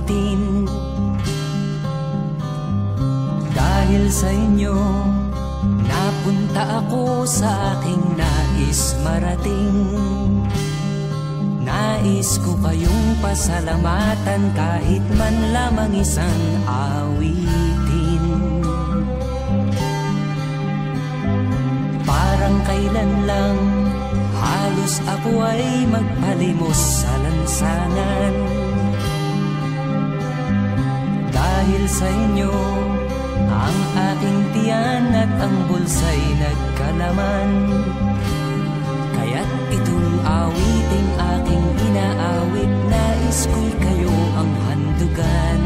abutin. Dahil sa inyo, napunta ako sa aking nais marating. Nais ko kayong pasalamatan kahit man lamang isang awitin. Parang kailan lang halos ako ay magpalimos sa lansangan. Dahil sa inyo, ang aking tiyan at ang bulsa'y nagkalaman. Kaya't itong awiting aking inaawit, nais ko'y kayo ang handugan.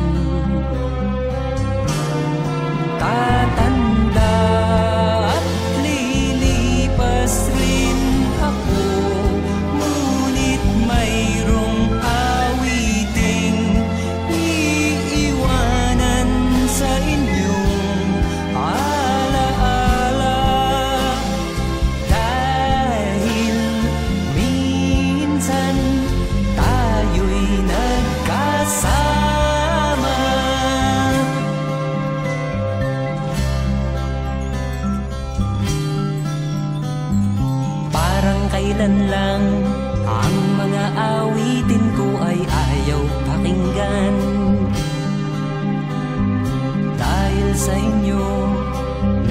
Tatanda at lilipas rin ako, ngunit mayroong awiting iiwanan sa inyong alaala. Dahil minsan tayo'y nagkasama. Parang kailan lang ang mga awitin ko ay ayaw pakinggan. Dahil sa inyo,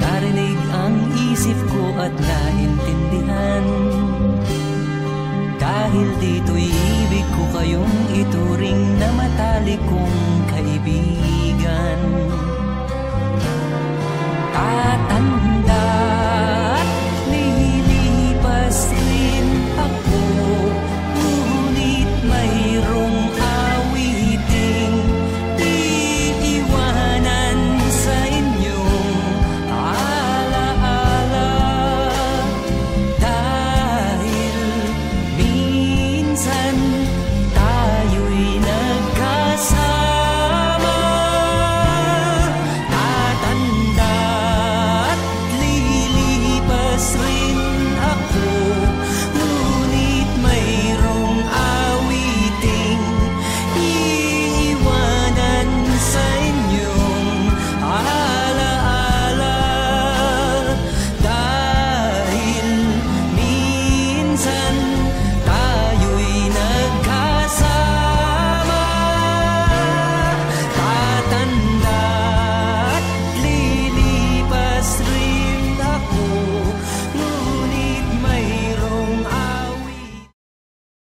narinig ang isip ko at naintindihan. Dahil dito'y ibig ko kayong ituring na matalik kong kaibigan. Tatanda